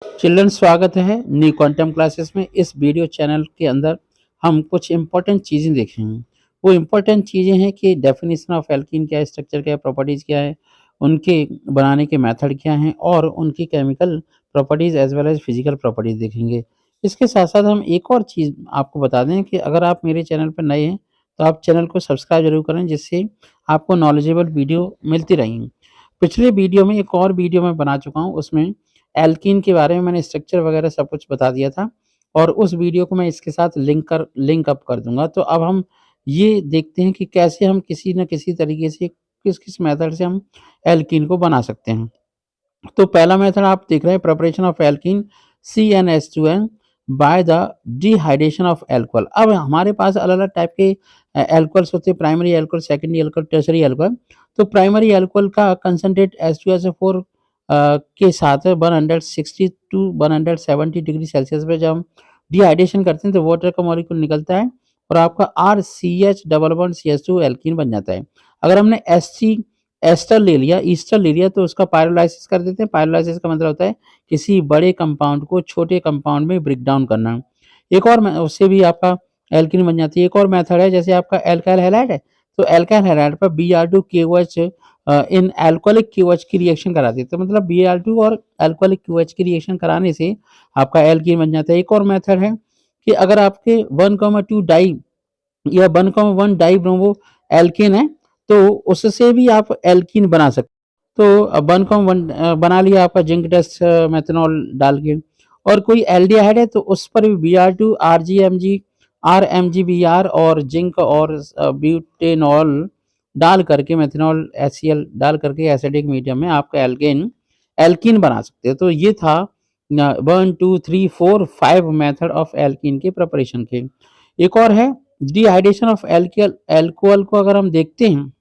Children, स्वागत है new quantum classes में। इस वीडियो चैनल के अंदर हम कुछ इंपॉर्टेंट चीज़ें देखेंगे। वो इंपॉर्टेंट चीज़ें हैं कि डेफिनेशन ऑफ एल्कीन क्या है, स्ट्रक्चर क्या है, प्रॉपर्टीज़ क्या है, उनके बनाने के मेथड क्या हैं और उनकी chemical properties as well as physical properties देखेंगे। इसके साथ-साथ हम एक और चीज़ आपको बता दें कि अगर आप मेरे चैनल पर नए हैं, तो आप चैनल को सब्सक्राइब ज़रूर करें, जिससे आपको नॉलेजेबल वीडियो मिलती रहेंगी। पिछले वीडियो में एक और वीडियो मैं बना चुका हूँ, उसमें एल्कीन के बारे में मैंने स्ट्रक्चर वगैरह सब कुछ बता दिया था और उस वीडियो को मैं इसके साथ लिंक अप कर दूँगा। तो अब हम ये देखते हैं कि कैसे हम किसी न किसी तरीके से किस-किस मेथड से हम एल्कीन को बना सकते हैं। तो पहला मेथड आप देख रहे हैं, preparation of alkene CnH2n by the dehydration of alcohol. अब हमारे पास अलग-अलग टाइप के अल्कोहल्स होते हैं, primary alcohol, secondary alcohol, tertiary alcohol. तो प्राइमरी अल्कोहल का कंसंट्रेट H2SO4 के साथ 160 टू 170 डिग्री सेल्सियस पे जब हम डिहाइड्रेशन करते हैं तो वाटर का मॉलिक्यूल निकलता है और आपका RCH double bond CH2 alkene बन जाता है। अगर हमने एस्टी एस्टर ले लिया, ईस्टर ले लिया, तो उसका पायरोलाइसिस कर देते हैं। पायरोलाइसिस का मतलब होता है किसी बड़े कंपाउंड को छोटे कंपाउंड में ब्रेक डाउन करना। एक और उससे भी आपका एल्कीन बन जाती है। एक और मेथड है, जैसे आपका एल्काइल हैलाइड है, तो एल्काइल हैलाइड पर Br2KOH इन अल्कोहलिक KOH की रिएक्शन करा देते हैं। मतलब Br2 और अल्कोहलिक KOH की रिएक्शन कराने से आपका एल्कीन बन जाता है। एक और मेथड है कि अगर आपके 1,2 डाई या 1,1 डाई ब्रोमो एल्केन है, तो उससे भी आप एल्कीन बना सकते हैं। तो 1,1 बना लिया आपका जिंक डस्ट मेथनॉल डाल के। और कोई एल्डिहाइड है तो उस पर भी Br2 RGMG RMGBr और जिंक और ब्यूटेनॉल डाल करके, मेथनॉल HCl डाल करके एसिडिक मीडियम में आपका एल्कीन बना सकते हैं। तो ये था 1 2 3 4 5 मेथड ऑफ एल्कीन के प्रिपरेशन के। एक और है डिहाइड्रेशन ऑफ एल्कोहल। एल्कोहल को अगर हम देखते हैं,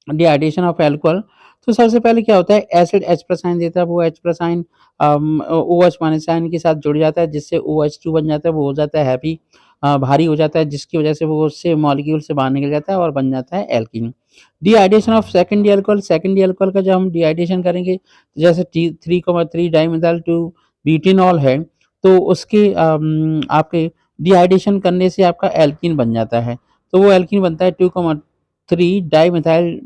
डिहाइड्रेशन ऑफ अल्कोहल, तो सबसे पहले क्या होता है, एसिड H प्लस आयन देता है, वो H plus ion OH minus ion के साथ जुड़ जाता है, जिससे OH2 बन जाता है, वो हो जाता है हैवी, भारी हो जाता है, जिसकी वजह से वो उससे मॉलिक्यूल से बाहर निकल जाता है और बन जाता है alkene. Dehydration of secondary alcohol. Secondary alcohol का जब हम डिहाइड्रेशन करेंगे, जैसे 3,3 डाइमिथाइल 2 ब्यूटेनॉल है, तो उसके आपके डिहाइड्रेशन करने से आपका एल्कीन बन जाता है। तो वो एल्कीन बनता है 2,3 डाइमिथाइल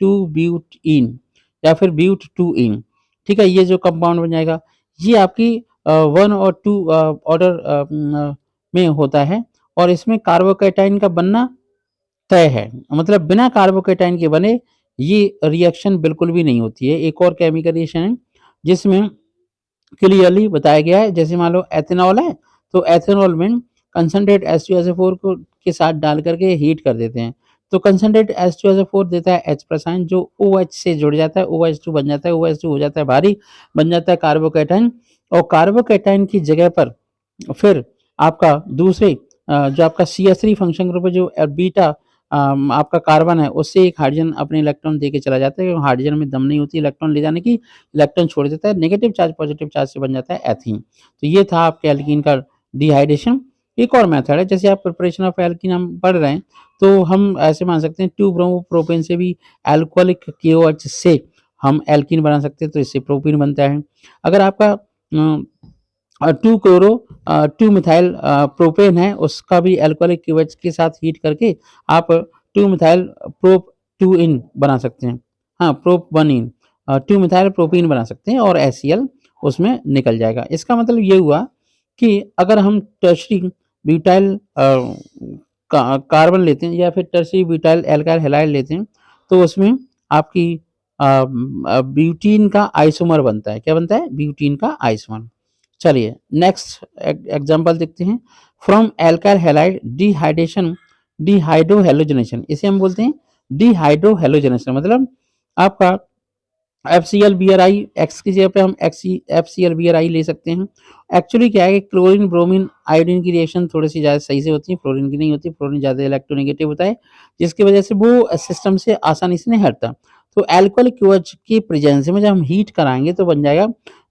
2 ब्यूटीन या फिर ब्यूट 2 इन। ठीक है, ये जो कंपाउंड बन जाएगा, ये आपकी 1 और 2 ऑर्डर में होता है और इसमें कार्बोकैटायन का बनना तय है। मतलब बिना कार्बोकैटायन के बने ये रिएक्शन बिल्कुल भी नहीं होती है। एक और केमिकल रिएक्शन है जिसमें क्लियरली बताया गया है, जैसे मान लो एथेनॉल है, तो एथेनॉल में कंसंट्रेट H2SO4 को के साथ डाल करके हीट कर देते हैं, तो कंसंट्रेट H2SO4 देता है H प्लस आयन, जो OH से जुड़ जाता है, OH2 बन जाता है, OH2 हो जाता है भारी, बन जाता है कार्बोकैटायन। और कार्बोकैटायन की जगह पर फिर आपका दूसरे जो आपका CH3 फंक्शन ग्रुप है, जो बीटा आपका कार्बन है, उससे एक हाइड्रोजन अपने इलेक्ट्रॉन दे के चला जाता है। हाइड्रोजन में दम नहीं होती इलेक्ट्रॉन ले जाने की, इलेक्ट्रॉन छोड़ देता है, नेगेटिव चार्ज पॉजिटिव चार्ज से बन जाता है एथीन। तो ये था आपके एल्कीन का डिहाइड्रेशन। एक और मेथड है, जैसे आप प्रिपरेशन ऑफ एल्कीन हम पढ़ रहे हैं, तो हम ऐसे मान सकते हैं 2 ब्रोमो प्रोपेन से भी अल्कोहलिक KOH से हम एल्कीन बना सकते हैं, तो इससे प्रोपीन बनता है। अगर आपका 2 क्लोरो 2 मिथाइल प्रोपेन है, उसका भी अल्कोहलिक KOH के साथ हीट करके आप 2 मिथाइल प्रोप 2 इन बना सकते हैं। हाँ, प्रोप 1 इन 2 मिथाइल प्रोपीन बना सकते हैं और HCl उसमें निकल जाएगा। इसका मतलब ये हुआ कि अगर हम टर्शरी ब्यूटाइल कार्बन लेते हैं या फिर टर्शरी ब्यूटाइल एल्काइल हैलाइड लेते हैं, तो उसमें आपकी ब्यूटीन का आइसोमर बनता है। क्या बनता है? ब्यूटीन का आइसोमर। चलिए नेक्स्ट एग्जांपल देखते हैं। फ्रॉम एल्काइल हैलाइड डिहाइड्रेशन डिहाइड्रोहैलोजनेशन, इसे हम बोलते हैं डिहाइड्रोहैलोजनेशन। मतलब आपका FCl-BrI एक्स की जगह पे हम FCl-BrI ले सकते हैं। एक्चुअली क्या है कि क्लोरीन ब्रोमीन आयोडीन की रिएक्शन थोड़ी सी ज़्यादा सही से होती है, फ्लोरीन की नहीं होती। फ्लोरीन ज़्यादा इलेक्ट्रोनेगेटिव होता है, जिसकी वजह से वो सिस्टम से आसानी से नहीं हटता। तो अल्कोहलिक KOH की प्रेजेंस में जब हम हीट कराएंगे तो बन जाएगा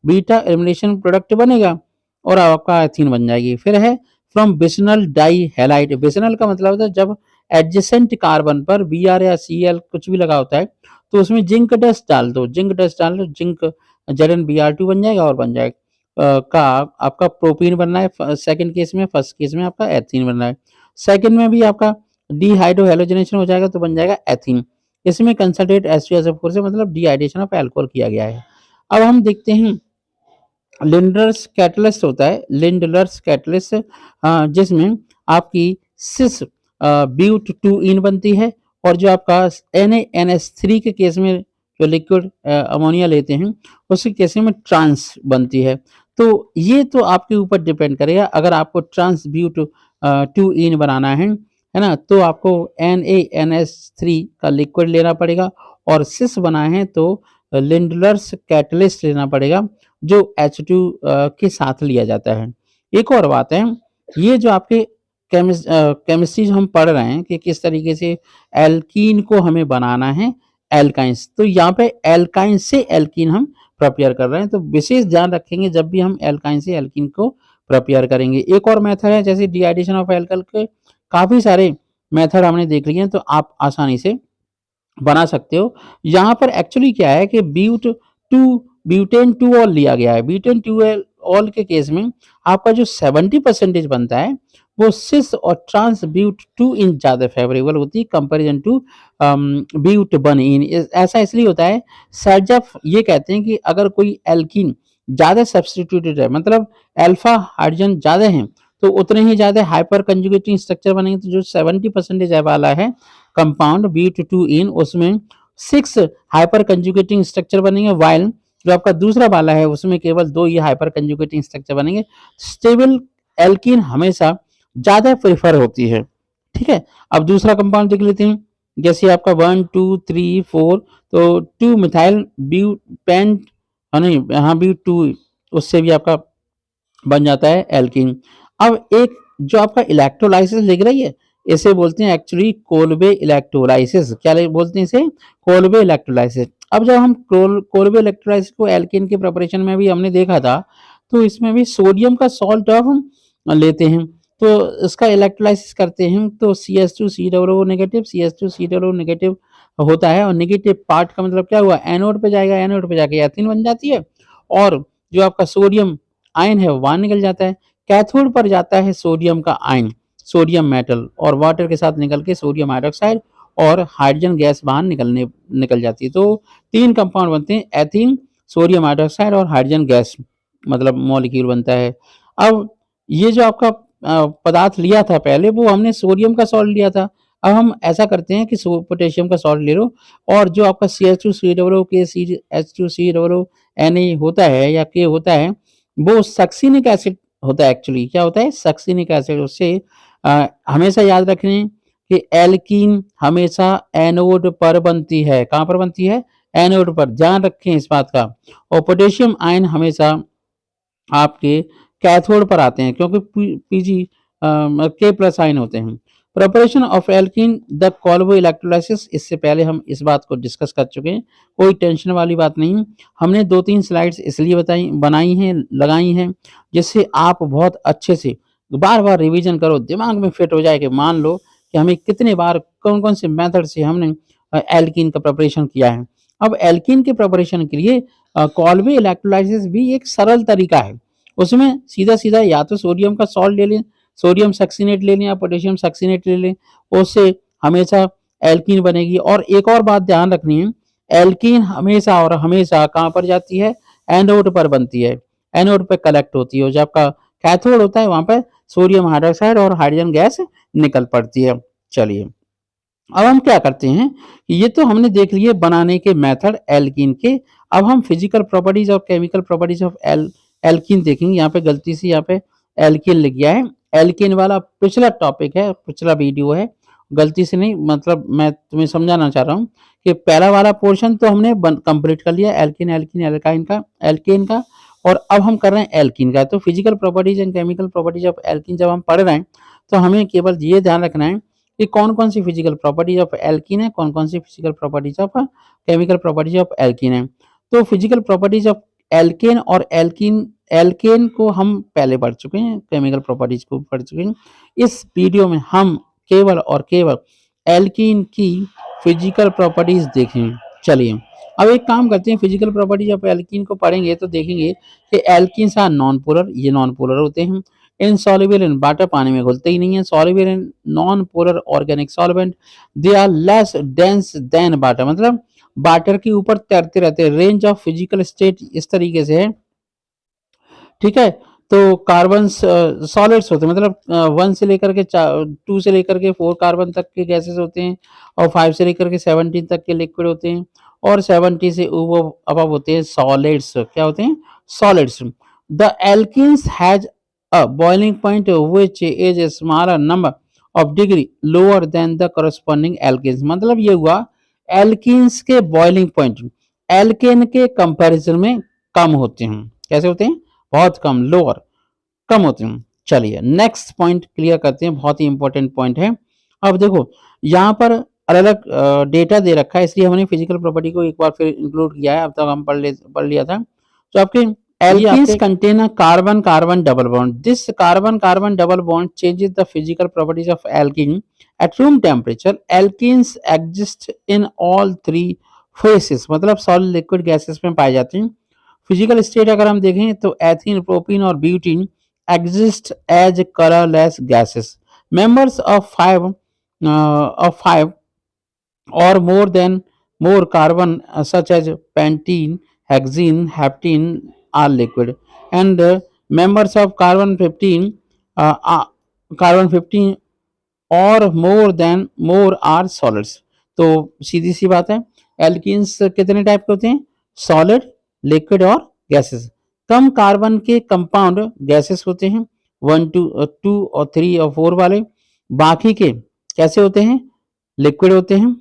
बीटा एलिमिनेशन प्रोडक्ट बनेगा और आपका एथीन बन जाएगी। फिर है फ्रॉम बिसनल डाई हैलाइड। बिसनल का मतलब होता है जब एडजेसेंट कार्बन पर Br या Cl कुछ भी लगा होता है, तो उसमें जिंक डस्ट डाल दो, जिंक डस्ट डाल दो, जिंक Zn Br2 बन जाएगा और बन जाएगा। का आपका प्रोपीन बनना है सेकंड केस में, फर्स्ट केस में आपका एथीन बनना है। सेकंड में भी आपका डिहाइड्रोहैलोजनेशन हो जाएगा तो बन जाएगा एथीन। इसमें कंसंट्रेट H2SO4 से मतलब डिहाइड्रेशन ऑफ अल्कोहल किया गया है। अब हम देखते हैं लिंडलर्स कैटलिस्ट होता है, लिंडलर्स कैटलिस्ट जिसमें आपकी सिस ब्यूट 2 इन बनती है और जो आपका NaNH3 के केस में जो लिक्विड अमोनिया लेते हैं उसके केस में ट्रांस बनती है। तो ये तो आपके ऊपर डिपेंड करेगा, अगर आपको ट्रांस ब्यूट 2 इन बनाना है ना, तो आपको NaNH3 का लिक्विड लेना पड़ेगा और सिस बना है तो लिंडलर्स कैटलिस्ट लेना पड़ेगा जो H2 के साथ लिया जाता है। एक और बात है, ये जो आपके केमिस्ट्री जो हम पढ़ रहे हैं कि किस तरीके से एल्कीन को हमें बनाना है एल्काइंस, तो यहाँ पे एल्काइन से एल्कीन हम प्रिपेयर कर रहे हैं, तो विशेष ध्यान रखेंगे जब भी हम एल्काइन से एल्कीन को प्रिपेयर करेंगे। एक और मेथड है जैसे डिहाइड्रेशन ऑफ एल्कोहल के काफ़ी सारे मेथड हमने देख लिए हैं, तो आप आसानी से बना सकते हो। यहाँ पर एक्चुअली क्या है कि ब्यूटेन 2 ऑल लिया गया है। ब्यूटेन 2 ऑल के केस में आपका जो 70% बनता है वो सिस और ट्रांस ब्यूट 2 इन ज़्यादा फेवरेबल होती है कंपैरिजन टू ब्यूट 1 इन। ऐसा इसलिए होता है, सर्जफ ये कहते हैं कि अगर कोई एल्कीन ज़्यादा सब्स्टिट्यूटेड है, मतलब अल्फा हाइड्रोजन ज़्यादा है, तो उतने ही ज़्यादा हाइपर कंजुगेटिंग स्ट्रक्चर बनेंगे। तो जो 70% वाला है कंपाउंड ब्यूट 2 इन, उसमें 6 हाइपर कंजुगेटिंग स्ट्रक्चर बनेंगे, वाइल जो आपका दूसरा वाला है उसमें केवल 2 ही हाइपर कंजुगेटिंग स्ट्रक्चर बनेंगे। स्टेबल एल्कीन हमेशा ज़्यादा प्रेफर होती है। ठीक है, अब दूसरा कंपाउंड देख लेते हैं, जैसे आपका 1 2 3 4, तो 2 मिथाइल ब्यूटेन नहीं, हाँ ब्यूट 2, उससे भी आपका बन जाता है एल्कीन। अब एक जो आपका इलेक्ट्रोलाइसिस लिख रही है, इसे बोलते हैं एक्चुअली कोल्बे इलेक्ट्रोलाइसिस। क्या बोलते हैं इसे? Kolbe electrolysis. अब जब हम कोल्बे इलेक्ट्रोलाइसिस को एल्कीन के प्रिपरेशन में भी हमने देखा था, तो इसमें भी सोडियम का सॉल्ट अब हम लेते हैं, तो इसका इलेक्ट्रोलाइसिस करते हैं तो CH2COO नेगेटिव, CH2COO नेगेटिव होता है और नेगेटिव पार्ट का मतलब क्या हुआ, एनोड पे जाएगा, एनोड पे जाके एथीन बन जाती है और जो आपका सोडियम आयन है वहां निकल जाता है। कैथोड पर जाता है सोडियम का आयन, सोडियम मेटल, और वाटर के साथ निकल के सोडियम हाइड्रोक्साइड और हाइड्रोजन गैस बाहर निकल जाती है। तो 3 कंपाउंड बनते हैं, एथीन, सोडियम हाइड्रोक्साइड और हाइड्रोजन गैस मतलब मॉलिक्यूल बनता है। अब ये जो आपका पदार्थ लिया था पहले, वो हमने सोडियम का सॉल्ट लिया था। अब हम ऐसा करते हैं कि पोटेशियम का सॉल्ट ले लो और जो आपका CH2COO के H2COO Na होता है या K होता है, वो सक्सिनिक एसिड होता है। एक्चुअली क्या होता है? Succinic acid. उससे हमेशा याद रखें कि एल्कीन हमेशा एनोड पर बनती है। कहाँ पर बनती है? एनोड पर, ध्यान रखें इस बात का। और पोटेशियम आयन हमेशा आपके कैथोड पर आते हैं क्योंकि पीजी के प्लस आयन होते हैं। Preparation of alkene the Kolbe electrolysis, इससे पहले हम इस बात को डिस्कस कर चुके हैं, कोई टेंशन वाली बात नहीं। हमने 2-3 स्लाइड्स इसलिए बनाई हैं, लगाई हैं, जिससे आप बहुत अच्छे से बार बार रिवीजन करो, दिमाग में फिट हो जाए कि मान लो कि हमें कितने बार कौन कौन से मेथड से हमने एल्कीन का प्रिपरेशन किया है। अब एल्कीन के प्रिपरेशन के लिए कोल्बो इलेक्ट्रोलाइसिस भी एक सरल तरीका है। उसमें सीधा सीधा या तो सोडियम का सॉल्ट ले लें, सोडियम सक्सीनेट ले लें या पोटेशियम सक्सीनेट ले लें, उससे हमेशा एल्कीन बनेगी। और एक और बात ध्यान रखनी है, एल्कीन हमेशा और हमेशा कहाँ पर जाती है? एनोड पर बनती है, एनोड पर कलेक्ट होती है। जो आपका कैथोड होता है वहां पर सोडियम हाइड्रोक्साइड और हाइड्रोजन गैस निकल पड़ती है। चलिए अब हम क्या करते हैं, ये तो हमने देख लिए बनाने के मेथड एल्कीन के। अब हम फिजिकल प्रॉपर्टीज और केमिकल प्रॉपर्टीज ऑफ एल्कीन देखेंगे। यहाँ पे गलती से यहाँ पे एल्कीन लिख गया है, एल्कीन वाला पिछला टॉपिक है, पिछला वीडियो है, गलती से नहीं, मतलब मैं तुम्हें समझाना चाह रहा हूँ कि पहला वाला पोर्शन तो हमने कंप्लीट कर लिया एल्कीन एल्कीन एल्काइन का, एल्केन का, और अब हम कर रहे हैं एल्कीन का। तो physical properties and chemical properties of alkene जब हम पढ़ रहे हैं तो हमें केवल ये ध्यान रखना है कि कौन कौन सी फिजिकल प्रॉपर्टीज ऑफ एल्कीन है, कौन कौन सी physical properties of chemical properties of alkene है। तो फिजिकल प्रॉपर्टीज ऑफ एल्केन और एल्कीन, एल्केन को हम पहले पढ़ चुके हैं, केमिकल प्रॉपर्टीज को पढ़ चुके हैं। इस वीडियो में हम केवल और केवल एल्कीन की फिजिकल प्रॉपर्टीज देखें। चलिए अब एक काम करते हैं, फिजिकल प्रॉपर्टी जब एल्कीन को पढ़ेंगे तो देखेंगे कि एल्कीन्स आर नॉन पोलर, ये नॉन पोलर होते हैं। इनसॉल्युबल इन वाटर, पानी में घुलते ही नहीं है। Soluble in non polar organic solvent, they are less dense than water, मतलब वाटर के ऊपर तैरते रहते हैं। रेंज ऑफ फिजिकल स्टेट इस तरीके से है, ठीक है। तो कार्बन सॉलिड्स होते हैं, मतलब 1 से लेकर के 2 से लेकर के 4 कार्बन तक के गैसेस होते हैं, और 5 से लेकर के 17 तक के लिक्विड होते हैं, और 70 से अबव होते हैं सॉलिड्स। क्या होते हैं? Solids. The alkenes has a boiling point which is a smaller number of degree lower than the corresponding alkenes, मतलब ये हुआ एल्कीन्स के बॉइलिंग पॉइंट एल्केन के कंपैरिजन में कम होते हैं। कैसे होते हैं? बहुत कम, लोअर, कम होते हैं। चलिए नेक्स्ट पॉइंट क्लियर करते हैं, बहुत ही इंपॉर्टेंट पॉइंट है। अब देखो यहाँ पर अलग अलग डेटा दे रखा है, इसलिए हमने फिजिकल प्रॉपर्टी को एक बार फिर इंक्लूड किया है। अब तक हम पढ़ लिया था। तो आपके alkenes contain a carbon carbon double bond, this carbon carbon double bond changes the physical properties of alkene at room temperature. Alkenes exist in all 3 faces, मतलब सॉलिड लिक्विड गैसेस में पाए जाते हैं। फिजिकल स्टेट अगर हम देखें तो ethene, propene और butene exist as colorless gases. Members of five or more carbon such as pentene, hexene, heptene are liquid, and members of carbon 15 और मोर आर सॉलिड्स। तो सीधी सी बात है, एल्कीन्स कितने टाइप के होते हैं? सॉलिड, लिक्विड और गैसेस। कम कार्बन के कंपाउंड गैसेस होते हैं, 1 2 और 3 और 4 वाले। बाकी के कैसे होते हैं? लिक्विड होते हैं।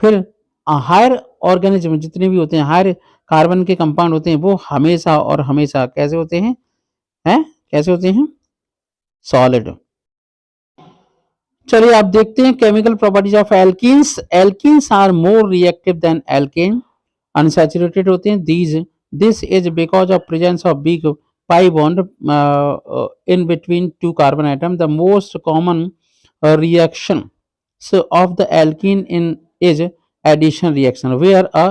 फिर हायर ऑर्गेनिज्म जितने भी होते हैं, हायर कार्बन के कंपाउंड होते हैं, वो हमेशा और हमेशा कैसे होते हैं? कैसे होते हैं? सॉलिड। चलिए आप देखते हैं chemical properties of alkenes. Alkenes are more reactive than alkane, unsaturated होते हैं। This is because of presence of big pi bond in between 2 carbon atom. The most common reaction of the alkene is addition reaction where a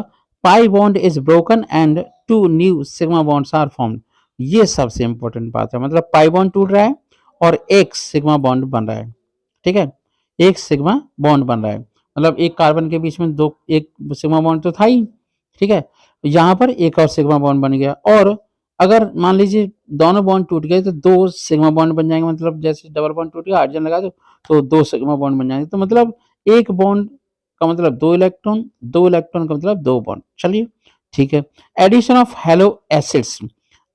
pi bond is broken and 2 new sigma bonds are formed। ये सबसे important बात है, मतलब pi bond टूट रहा है और एक सिग्मा बॉन्ड बन रहा है, ठीक है। एक सिग्मा बॉन्ड बन रहा है, मतलब एक कार्बन के बीच में एक सिग्मा बॉन्ड तो था ही, ठीक है। यहाँ पर एक और सिग्मा बॉन्ड बन गया, और अगर मान लीजिए दोनों बॉन्ड टूट गए तो 2 सिग्मा बॉन्ड बन जाएंगे, मतलब जैसे डबल बॉन्ड टूट गया, हाइड्रोजन लगा दो तो 2 सिग्मा बॉन्ड बन जाएंगे। तो मतलब एक बॉन्ड का मतलब 2 इलेक्ट्रॉन, 2 इलेक्ट्रॉन का मतलब 2 बॉन्ड। चलिए ठीक है। Addition of halo acids.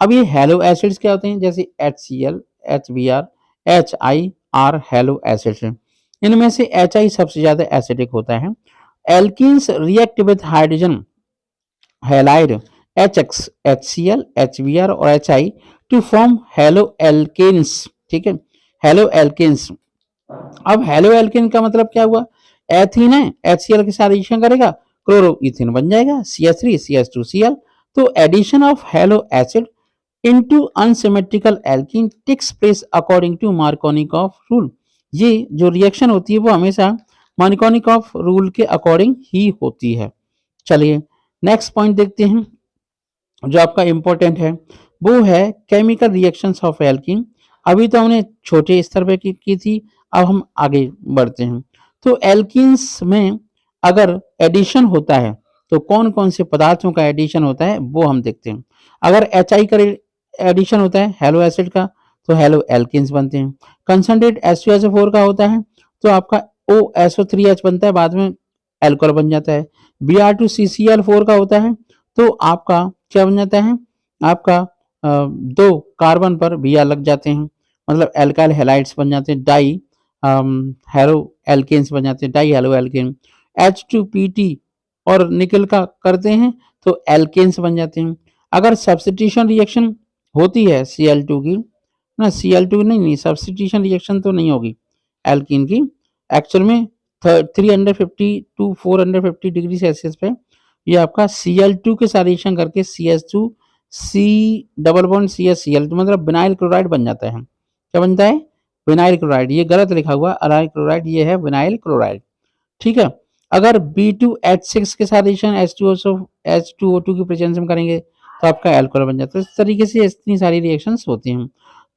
अब ये हेलो एसिड्स क्या होते हैं? जैसे HCl, HBr, HIR halo acids हैं। इनमें से HI सबसे ज्यादा एसिडिक होता है। Alkenes react with hydrogen halide HX, HCl, HBr और HI to form halo alkanes, ठीक है। Halo alkanes. अब हेलो एल्केन का मतलब क्या हुआ? एथीन है, HCl के साथ रिएक्शन करेगा, क्लोरो इथेन बन जाएगा, CH3 CH2Cl। तो addition of halo acid into unsymmetrical alkene takes place according to Markovnikov rule. ये जो रिएक्शन होती है वो हमेशा मार्कोनिकॉफ रूल के अकॉर्डिंग ही होती है। चलिए नेक्स्ट पॉइंट देखते हैं जो आपका इंपॉर्टेंट है, वो है केमिकल रिएक्शंस ऑफ एल्कीन। अभी तो हमने छोटे स्तर पे की थी, अब हम आगे बढ़ते हैं। तो एल्कीन्स में अगर एडिशन होता है तो कौन कौन से पदार्थों का एडिशन होता है वो हम देखते हैं। अगर HI का एडिशन होता है हेलो एसिड का तो हेलो एल्कीन्स बनते हैं। कंसंट्रेट H2SO4 का होता है तो आपका OSO3H बनता है, बाद में एल्कोहल बन जाता है। Br2CCl4 का होता है तो आपका क्या बन जाता है? आपका 2 कार्बन पर Br लग जाते हैं, मतलब एल्काइल हैलाइड्स बन जाते हैं, डाई हेलो एल्केन्स बन जाते हैं, डाई हेलो एल्केन। H2PT और निकल का करते हैं तो एल्केन्स बन जाते हैं। अगर सब्स्टिट्यूशन रिएक्शन होती है Cl2 की ना, Cl2 नहीं, सब्स्टिट्यूशन रिएक्शन तो नहीं होगी एल्कीन की। एक्चुअल में 350 टू 450 डिग्री सेल्सियस पे ये आपका Cl2 के साथ रिएक्शन करके CH2 C double bond CHCl, तो मतलब विनाइल क्लोराइड बन जाता है। क्या बनता है? Vinyl chloride. ये गलत लिखा हुआ अराइल क्लोराइड, ये है विनाइल क्लोराइड, ठीक है। अगर B2H6 के साथ एडिशन H2O2 की प्रेजेंस में करेंगे तो आपका एल्कोहल बन जाता है। इस तरीके से इतनी सारी रिएक्शंस होती हैं।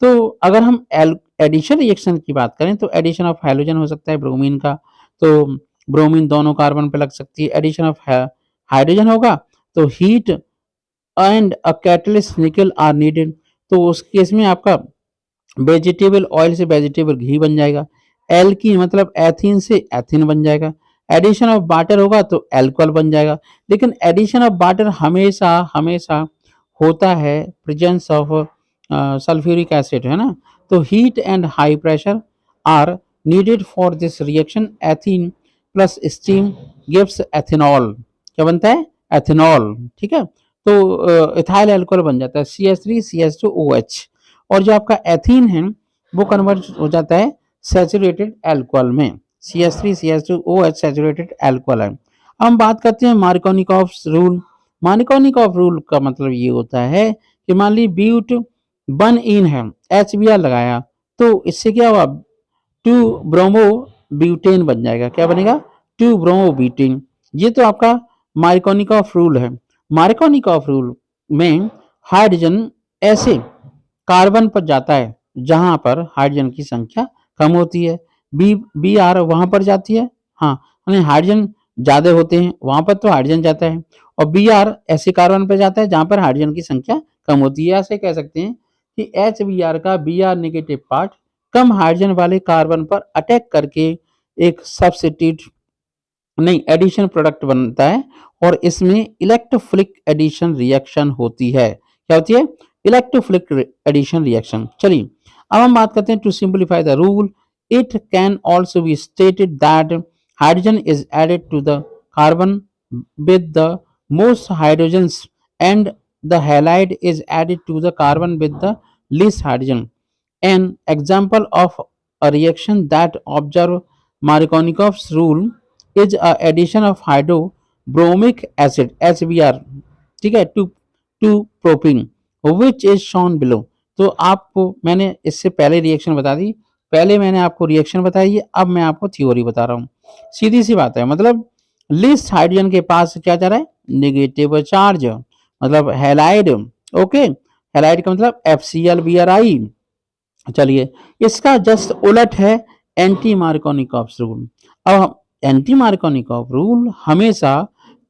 तो अगर हम एडिशन रिएक्शन की बात करें तो एडिशन ऑफ हैलोजन हो सकता है ब्रोमीन का, तो ब्रोमीन दोनों कार्बन पे लग सकती है। एडिशन ऑफ हाइड्रोजन होगा तो हीट एंड अ कैटलिस्ट निकल आर नीडेड, तो उस केस में आपका वेजिटेबल ऑयल से वेजिटेबल घी बन जाएगा। एल्कीन मतलब एथीन से एथीन बन जाएगा। एडिशन ऑफ वाटर होगा तो अल्कोहल बन जाएगा। लेकिन एडिशन ऑफ वाटर हमेशा हमेशा होता है प्रेजेंस ऑफ सल्फ्यूरिक एसिड, है ना। तो heat and high pressure are needed for this reaction. Ethene plus steam gives ethanol. क्या बनता है? एथेनॉल। ठीक है, तो इथाइल अल्कोहल बन जाता है CH3CH2OH। और जो आपका एथीन है वो कन्वर्ट हो जाता है सैचुरेटेड अल्कोहल में। CH3CH2OH सैचुरेटेड अल्कोहल है। अब हम बात करते हैं मार्कोनिकॉफ रूल। मार्कोनिकॉफ रूल का मतलब ये होता है कि मान ली ब्यूट वन इन है, HBr लगाया तो इससे क्या हुआ, 2 ब्रोमो ब्यूटेन बन जाएगा। क्या बनेगा? 2 ब्रोमो ब्यूटेन। ये तो आपका मार्कोनिकॉफ रूल है। मार्कोनिकॉफ रूल में हाइड्रोजन ऐसे कार्बन पर जाता है जहां पर हाइड्रोजन की संख्या कम होती है। Br वहां पर जाती है, हाँ, हाइड्रोजन ज्यादा होते हैं वहां पर तो हाइड्रोजन जाता है। और Br ऐसे कार्बन पर जाता है जहां पर हाइड्रोजन की संख्या कम होती है। ऐसे कह सकते हैं कि HBr का Br नेगेटिव पार्ट कम हाइड्रोजन वाले कार्बन पर अटैक करके एक सब्स्टिट्यूट नहीं एडिशन प्रोडक्ट बनता है और इसमें इलेक्ट्रोफिलिक एडिशन रिएक्शन होती है। क्या होती है? Electrophilic addition reaction. चलिए अब हम बात करते हैं to simplify the rule. It can also be stated that hydrogen is added to the carbon with the most hydrogens and the halide is added to the carbon with the least hydrogen. An example of a reaction that observe Markovnikov's rule is a addition of hydrobromic acid HBr, ठीक है, to propene which is shown below. तो आपको मैंने इससे पहले reaction बता दी, पहले मैंने आपको रिएक्शन बताई है, अब मैं आपको थ्योरी बता रहा हूँ। सीधी सी बात है, मतलब लिस्ट हाइड्रोजन के पास क्या जा रहा है? नेगेटिव चार्ज, मतलब हैलाइड। ओके, हैलाइड का मतलब FCl Bri। चलिए इसका जस्ट उलट है एंटी मार्कोनिकॉफ रूल। अब एंटी मार्कोनिकॉफ रूल हमेशा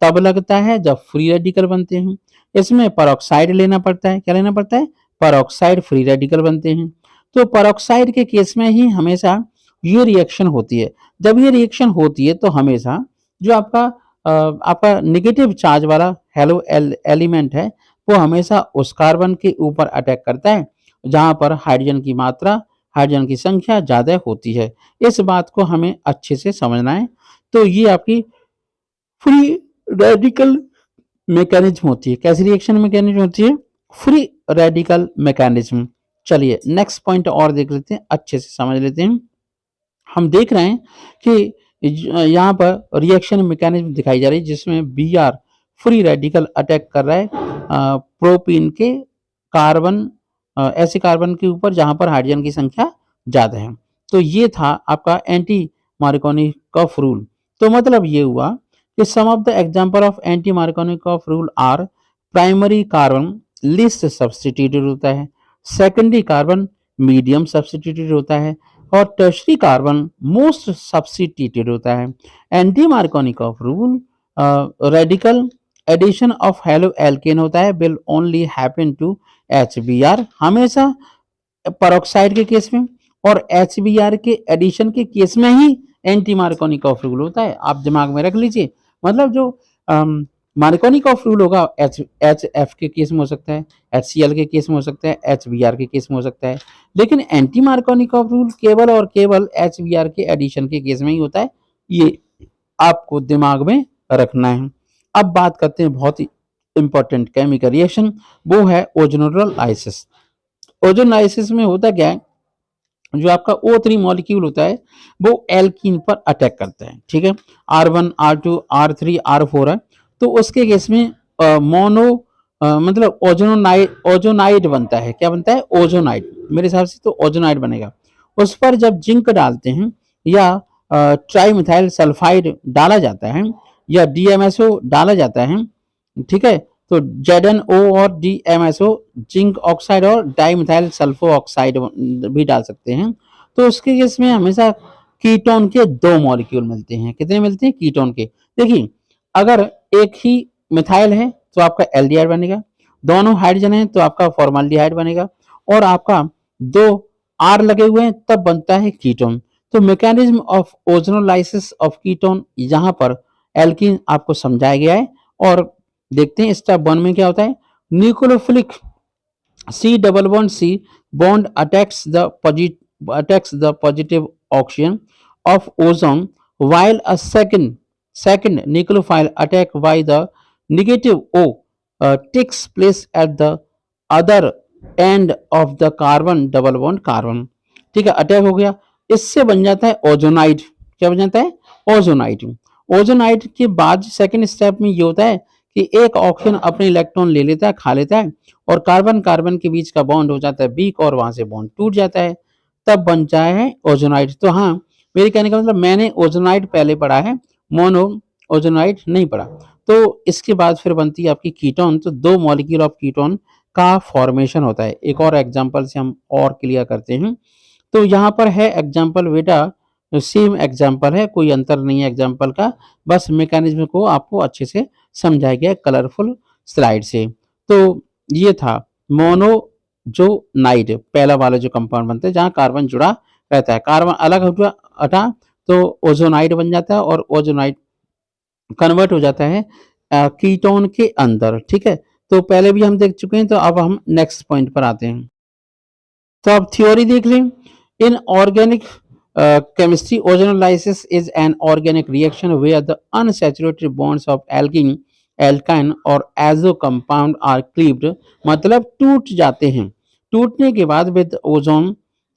तब लगता है जब फ्री रेडिकल बनते हैं। इसमें परऑक्साइड लेना पड़ता है। क्या लेना पड़ता है? परऑक्साइड फ्री रेडिकल बनते हैं। तो परऑक्साइड के केस में ही हमेशा ये रिएक्शन होती है। जब ये रिएक्शन होती है तो हमेशा जो आपका नेगेटिव चार्ज वाला हेलो एलिमेंट है वो हमेशा उस कार्बन के ऊपर अटैक करता है जहां पर हाइड्रोजन की मात्रा, हाइड्रोजन की संख्या ज्यादा होती है। इस बात को हमें अच्छे से समझना है। तो ये आपकी फ्री रेडिकल मैकेनिज्म होती है। कैसी रिएक्शन मैकेनिज्म होती है? Free radical mechanism. चलिए नेक्स्ट पॉइंट और देख लेते हैं, अच्छे से समझ लेते हैं। हम देख रहे हैं कि यहाँ पर रिएक्शन मैकेनिज्म दिखाई जा रही है जिसमें Br फ्री रेडिकल अटैक कर रहा है प्रोपीन के कार्बन, ऐसे कार्बन के ऊपर जहां पर हाइड्रोजन की संख्या ज्यादा है। तो ये था आपका एंटी मार्कोनिकॉफ रूल। तो मतलब ये हुआ कि some of the example of anti Markovnikov rule are primary carbon least substituted होता है, सेकेंडरी कार्बन मीडियम सब्स्टिट्यूटेड होता है और टर्शरी कार्बन मोस्ट सब्स्टिट्यूटेड होता है। Anti Markovnikov rule radical addition of halo alkane होता है will only happen to HBr, हमेशा परऑक्साइड के केस में, और HBr के एडिशन के केस में ही एंटी मार्कोनिकॉफ रूल होता है। आप दिमाग में रख लीजिए, मतलब जो मार्कोनिकॉफ रूल होगा HF के केस में हो सकता है, HCl के केस में हो सकता है, HBr के केस में हो सकता है, लेकिन एंटी मार्कोनिकॉफ रूल केवल और केवल HBr के एडिशन के केस में ही होता है। ये आपको दिमाग में रखना है। अब बात करते हैं बहुत ही इंपॉर्टेंट केमिकल रिएक्शन, वो है ओजोनोलाइसिस। ओजोनोलाइसिस में होता क्या है, जो आपका O3 मॉलिक्यूल होता है वो एल्कीन पर अटैक करता है। ठीक है, R1 R2 R3 R4 है, तो उसके केस में मोनो मतलब ओजोनाइड बनता है। क्या बनता है? ओजोनाइड। मेरे हिसाब से तो ओजोनाइड बनेगा। उस पर जब जिंक डालते हैं या ट्राई मिथाइल सल्फाइड डाला जाता है या डीएमएसओ डाला जाता है, ठीक है, तो जेडएनओ और डीएमएसओ जिंक ऑक्साइड और डाइमिथाइल सल्फो ऑक्साइड भी डाल सकते हैं। तो उसके केस में हमेशा कीटोन के दो मॉलिक्यूल मिलते हैं। कितने मिलते हैं कीटोन के? देखिए, अगर एक ही मिथाइल है तो आपका एल्डिहाइड बनेगा, दोनों हाइड्रोजन है तो आपका फॉर्मल्डिहाइड बनेगा, और आपका दो आर लगे हुए हैं तब बनता है कीटोन। तो mechanism of ozonolysis of ketone यहाँ पर एल्कीन आपको समझाया गया है। और देखते हैं स्टेप वन में क्या होता है। Nucleophilic C double bond C bond attacks the positive oxygen of ozone, while a second nucleophile attack by the negative O takes place at the other end of the carbon double bond carbon। ठीक है, attack हो गया, इससे बन जाता है ozonide. क्या बन जाता है? ओजोनाइड। ओजोनाइड के बाद सेकंड स्टेप में ये होता है कि एक ऑक्सीजन अपने इलेक्ट्रॉन ले लेता है, खा लेता है, और कार्बन कार्बन के बीच का बॉन्ड हो जाता है वीक और वहां से बॉन्ड टूट जाता है, तब बन जाए है ओजोनाइड। तो हाँ, मेरे कहने का मतलब मैंने ओजोनाइड पहले पढ़ा है, मोनो ओजोनाइड नहीं पढ़ा। तो इसके बाद फिर बनती है आपकी कीटोन। तो दो मॉलिक्यूल ऑफ कीटोन का फॉर्मेशन होता है। एक और एग्जांपल से हम और क्लियर करते हैं। तो यहाँ पर है एग्जाम्पल बेटा, सेम एग्जाम्पल है, कोई अंतर नहीं है एग्जाम्पल का, बस मैकेनिज्म को आपको अच्छे से समझाया गया कलरफुल स्लाइड से। तो ये था मोनो जो नाइट पहला वाला जो कंपाउंड बनता है जहाँ कार्बन जुड़ा रहता है, कार्बन अलग हुआ हटा तो ओजोनाइड बन जाता है, और ओजोनाइड कन्वर्ट हो जाता है कीटोन के अंदर। ठीक है, तो पहले भी हम देख चुके हैं, तो अब हम नेक्स्ट पॉइंट पर आते हैं। तो अब थ्योरी देख लें। In organic chemistry, ozonolysis is an organic reaction where the unsaturated bonds of alkene, alkyne और azo compound are cleaved, मतलब टूट जाते हैं। टूटने के बाद विद ओजोन,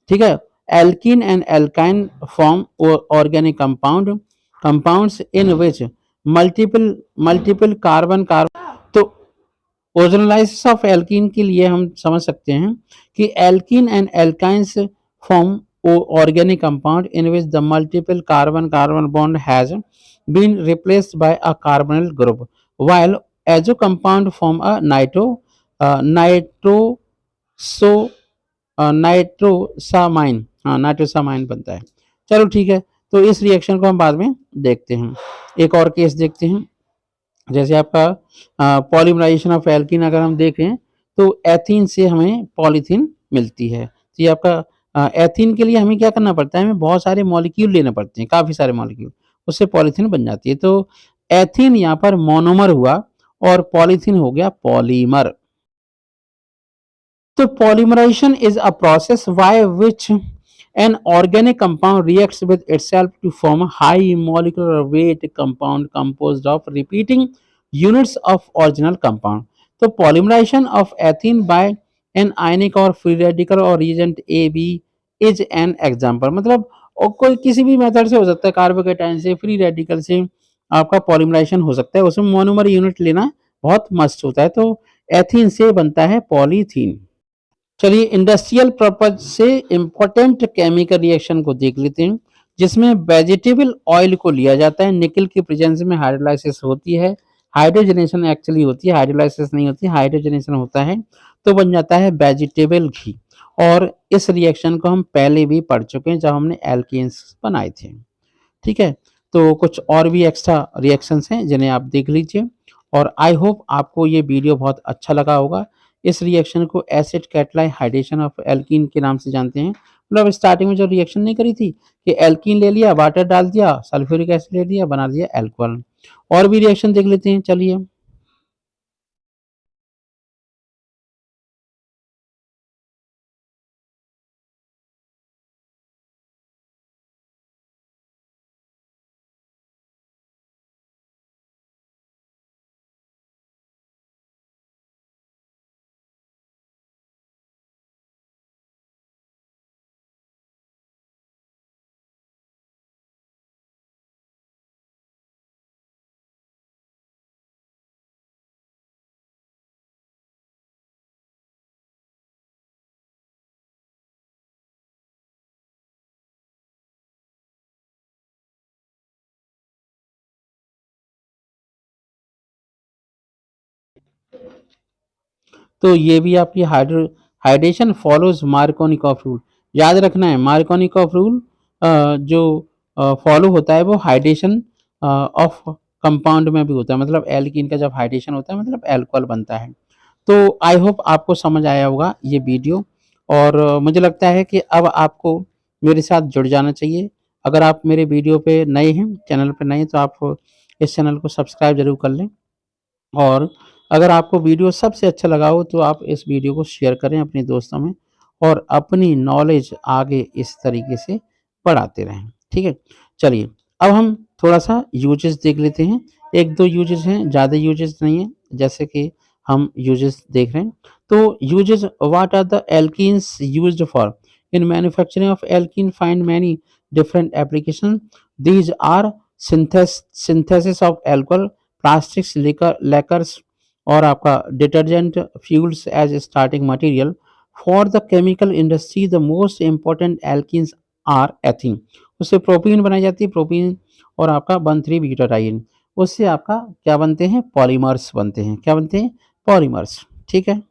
ठीक है, alkene and alkyne form organic compounds in which multiple carbon तो ओजोनलाइसिस ऑफ एल्कीन के लिए हम समझ सकते हैं कि alkene and alkynes form organic compound in which the multiple carbon bond has been replaced by a carbonyl group, while azo compound form a nitroso nitrosamine, हाँ nitrosamine बनता है। चलो ठीक है, तो इस रिएक्शन को हम बाद में देखते हैं। एक और केस देखते हैं, जैसे आपका पॉलीमराइजेशन ऑफ एल्कीन अगर हम देखें तो एथीन से हमें पॉलीथीन मिलती है। तो ये आपका एथीन के लिए हमें क्या करना पड़ता है, हमें बहुत सारे मॉलिक्यूल लेने पड़ते हैं, काफ़ी सारे मॉलिक्यूल, उससे पॉलीथीन बन जाती है। तो एथीन यहाँ पर मोनोमर हुआ और पॉलीथीन हो गया पॉलीमर। तो polymerization is a process by which an organic compound reacts with itself to form a high molecular weight compound composed of repeating units of original compound. तो polymerization of ethene by an ionic or free radical or reagent AB is an example। मतलब और कोई किसी भी method से हो सकता है, कार्बोकेटाइन से, फ्री रेडिकल से आपका पॉलीमराइजेशन हो सकता है, उसमें मोनोमर यूनिट लेना बहुत मस्त होता है। तो एथीन से बनता है पॉलीथीन। चलिए इंडस्ट्रियल पर्पज से इंपॉर्टेंट केमिकल रिएक्शन को देख लेते हैं, जिसमें वेजिटेबल ऑयल को लिया जाता है, निकल की प्रेजेंस में हाइड्रोलाइसिस होती है, हाइड्रोजनेशन एक्चुअली होती है, हाइड्रोलाइसिस नहीं होती, हाइड्रोजनेशन होता है, तो बन जाता है वेजिटेबल घी। और इस रिएक्शन को हम पहले भी पढ़ चुके हैं जब हमने एल्केन्स बनाए थे। ठीक है, तो कुछ और भी एक्स्ट्रा रिएक्शंस हैं जिन्हें आप देख लीजिए, और आई होप आपको ये वीडियो बहुत अच्छा लगा होगा। इस रिएक्शन को एसिड कैटलाइन हाइड्रेशन ऑफ एल्कीन के नाम से जानते हैं। मतलब स्टार्टिंग में जो रिएक्शन नहीं करी थी कि एल्कीन ले लिया, वाटर डाल दिया, सल्फ्यूरिक एसिड ले लिया, बना दिया एल्कोहल। और भी रिएक्शन देख लेते हैं, चलिए। तो ये भी आपकी हाइड्रेशन फॉलोज मार्कोनिकॉफ रूल। याद रखना है मार्कोनिकॉफ रूल जो फॉलो होता है वो हाइड्रेशन ऑफ कंपाउंड में भी होता है, मतलब एल्कीन का जब हाइड्रेशन होता है मतलब अल्कोहल बनता है। तो आई होप आपको समझ आया होगा ये वीडियो, और मुझे लगता है कि अब आपको मेरे साथ जुड़ जाना चाहिए। अगर आप मेरे वीडियो पे नए हैं, चैनल पे नए हैं, तो आप इस चैनल को सब्सक्राइब ज़रूर कर लें। और अगर आपको वीडियो सबसे अच्छा लगा हो तो आप इस वीडियो को शेयर करें अपने दोस्तों में, और अपनी नॉलेज आगे इस तरीके से बढ़ाते रहें। ठीक है? चलिए, अब हम थोड़ा-सा यूजेस देख लेते हैं। 1-2 यूजेस हैं, ज़्यादा यूजेस नहीं है, जैसे कि हम यूजेस देख रहे हैं। तो uses, what are the alkenes used for? In manufacturing of alkene find many different application. These are synthesis of alcohol, plastics, liquor lacquers, और आपका detergent, fuels as starting material. For the chemical industry the most important alkenes are ethene. उससे propene बनाई जाती है, propene, और आपका 1,3 butadiene. उससे आपका क्या बनते हैं? पॉलीमर्स बनते हैं। क्या बनते हैं? पॉलीमर्स। ठीक है।